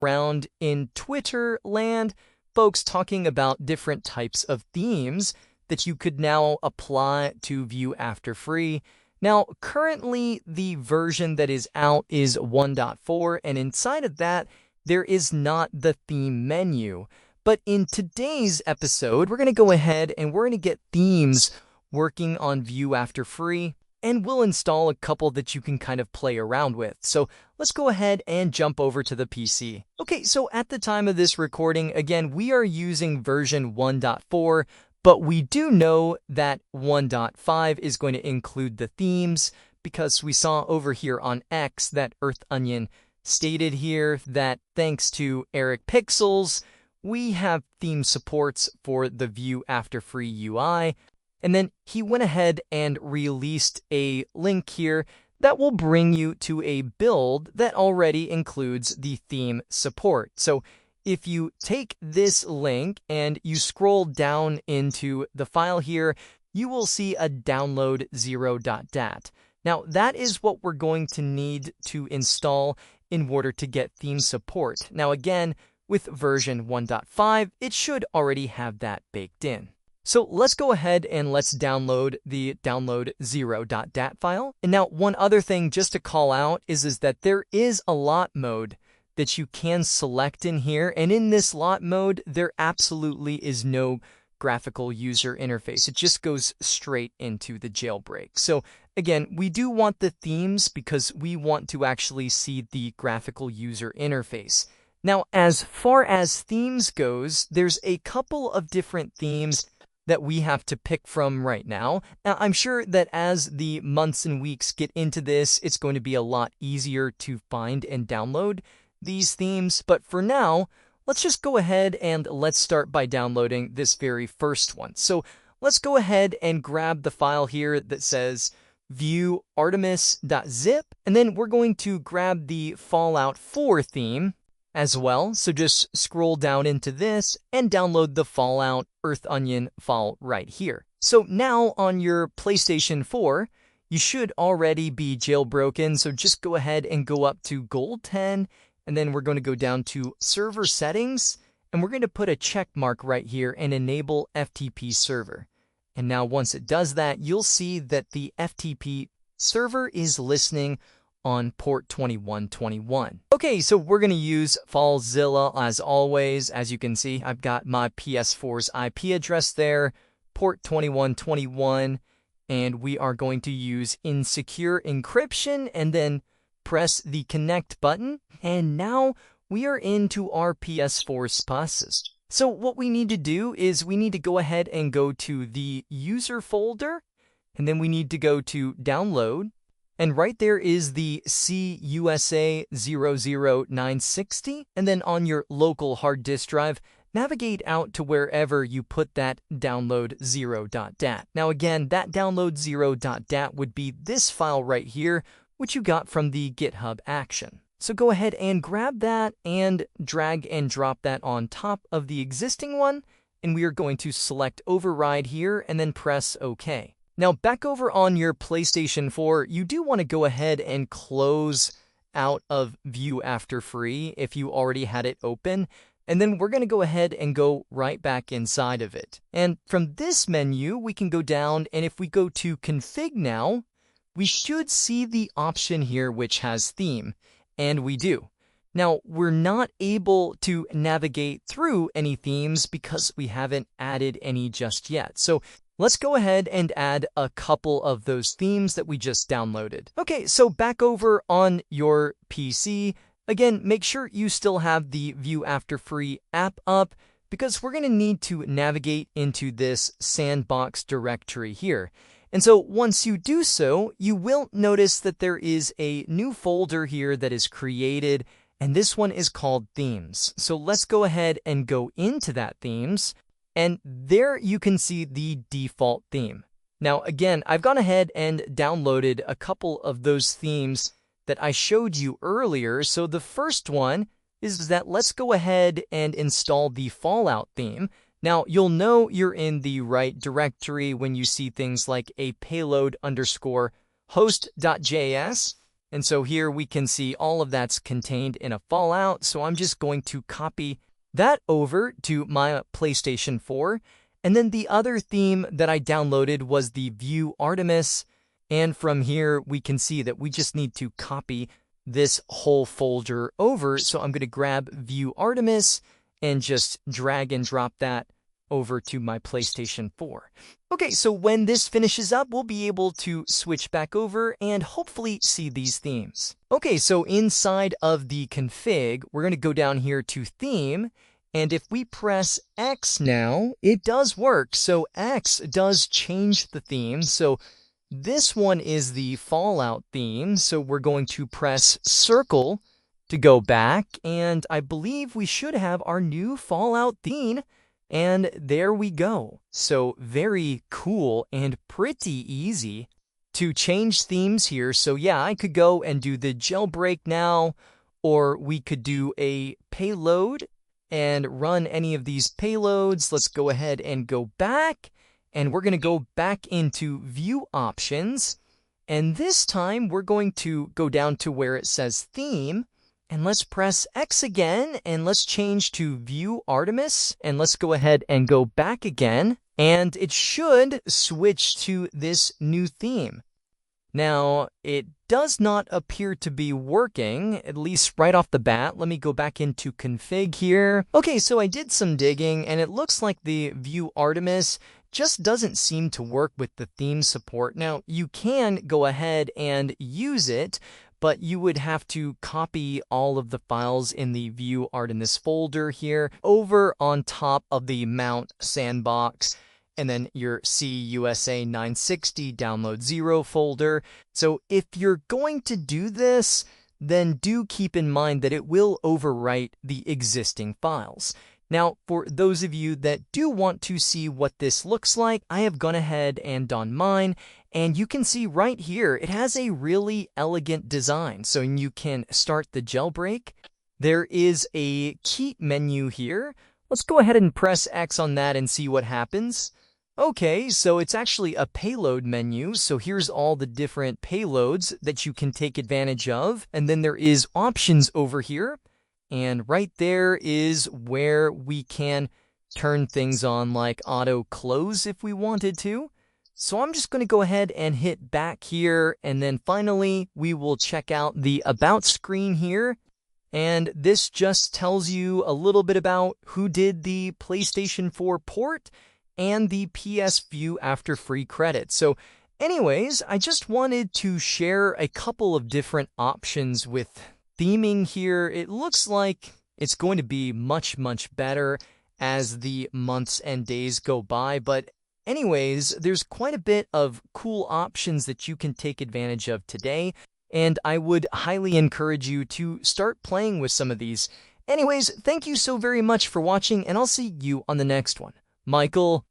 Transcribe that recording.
around in Twitter land, folks talking about different types of themes that you could now apply to View After Free. Now, currently, the version that is out is 1.4, and inside of that, there is not the theme menu. But in today's episode, we're going to go ahead and we're going to get themes working on View After Free, and we'll install a couple that you can kind of play around with. So let's go ahead and jump over to the PC. Okay, so at the time of this recording, again, we are using version 1.4, but we do know that 1.5 is going to include the themes because we saw over here on X that Earth Onion stated here that thanks to Eric Pixels, we have theme supports for the View After Free UI. And then he went ahead and released a link here that will bring you to a build that already includes the theme support. So if you take this link and you scroll down into the file here, you will see a download 0.dat. Now that is what we're going to need to install in order to get theme support. Now again, with version 1.5, it should already have that baked in. So let's go ahead and let's download the download 0.dat file. And now one other thing just to call out is that there is a lot mode that you can select in here. And in this lot mode, there absolutely is no graphical user interface. It just goes straight into the jailbreak. So again, we do want the themes because we want to actually see the graphical user interface. Now, as far as themes goes, there's a couple of different themes that we have to pick from right now. Now, I'm sure that as the months and weeks get into this, it's going to be a lot easier to find and download these themes. But for now, let's just go ahead and let's start by downloading this very first one. So let's go ahead and grab the file here that says view artemis.zip, and then we're going to grab the Fallout 4 theme as well. So just scroll down into this and download the Fallout Earth Onion file right here. So now on your PlayStation 4, you should already be jailbroken. So just go ahead and go up to Gold 10, and then we're going to go down to Server Settings, and we're going to put a check mark right here and enable FTP Server. And now once it does that, you'll see that the FTP server is listening on port 2121. Okay, so we're going to use FileZilla as always. As you can see, I've got my PS4's IP address there, port 2121, and we are going to use insecure encryption and then press the connect button. And now we are into our PS4 SPUS. So what we need to do is we need to go ahead and go to the user folder, and then we need to go to download. And right there is the CUSA 00960. And then on your local hard disk drive, navigate out to wherever you put that download 0.dat. Now again, that download 0.dat would be this file right here, which you got from the GitHub action. So go ahead and grab that and drag and drop that on top of the existing one. And we are going to select override here and then press OK. Now, back over on your PlayStation 4, you do want to go ahead and close out of View After Free if you already had it open. And then we're going to go ahead and go right back inside of it. And from this menu, we can go down, and if we go to Config Now, we should see the option here which has theme. And we do. Now, we're not able to navigate through any themes because we haven't added any just yet. So let's go ahead and add a couple of those themes that we just downloaded. Okay, so back over on your PC, again, make sure you still have the View After Free app up because we're going to need to navigate into this sandbox directory here. And so once you do so, you will notice that there is a new folder here that is created, and this one is called Themes. So let's go ahead and go into that Themes. And there you can see the default theme. Now, again, I've gone ahead and downloaded a couple of those themes that I showed you earlier. So the first one is that let's go ahead and install the Fallout theme. Now, you'll know you're in the right directory when you see things like a payload underscore host.js. And so here we can see all of that's contained in a Fallout. So I'm just going to copy that over to my PlayStation 4. And then the other theme that I downloaded was the View Artemis. And from here, we can see that we just need to copy this whole folder over. So I'm going to grab View Artemis and just drag and drop that over to my PlayStation 4. Okay, so when this finishes up, we'll be able to switch back over and hopefully see these themes. Okay, so inside of the config, we're going to go down here to theme, and if we press X now, it does work. So X does change the theme. So this one is the Fallout theme, so we're going to press circle to go back, and I believe we should have our new Fallout theme. And there we go. So very cool and pretty easy to change themes here. So yeah, I could go and do the jailbreak now, or we could do a payload and run any of these payloads. Let's go ahead and go back, and we're going to go back into view options. And this time we're going to go down to where it says theme. And let's press X again, and let's change to View Artemis, and let's go ahead and go back again, and it should switch to this new theme. Now, it does not appear to be working, at least right off the bat. Let me go back into config here. Okay, so I did some digging, and it looks like the View Artemis just doesn't seem to work with the theme support. Now, you can go ahead and use it, but you would have to copy all of the files in the View Artemis folder here over on top of the Mount Sandbox, and then your CUSA 960 download 0 folder. So if you're going to do this, then do keep in mind that it will overwrite the existing files. Now, for those of you that do want to see what this looks like, I have gone ahead and done mine, and you can see right here, it has a really elegant design. So you can start the jailbreak. There is a key menu here. Let's go ahead and press X on that and see what happens. Okay, so it's actually a payload menu. So here's all the different payloads that you can take advantage of. And then there is options over here. And right there is where we can turn things on like auto close if we wanted to. So I'm just going to go ahead and hit back here. And then finally, we will check out the About screen here. And this just tells you a little bit about who did the PlayStation 4 port and the PS View after free credit. So anyways, I just wanted to share a couple of different options with theming here. It looks like it's going to be much, much better as the months and days go by. But anyways, there's quite a bit of cool options that you can take advantage of today. And I would highly encourage you to start playing with some of these. Anyways, thank you so very much for watching, and I'll see you on the next one. Michael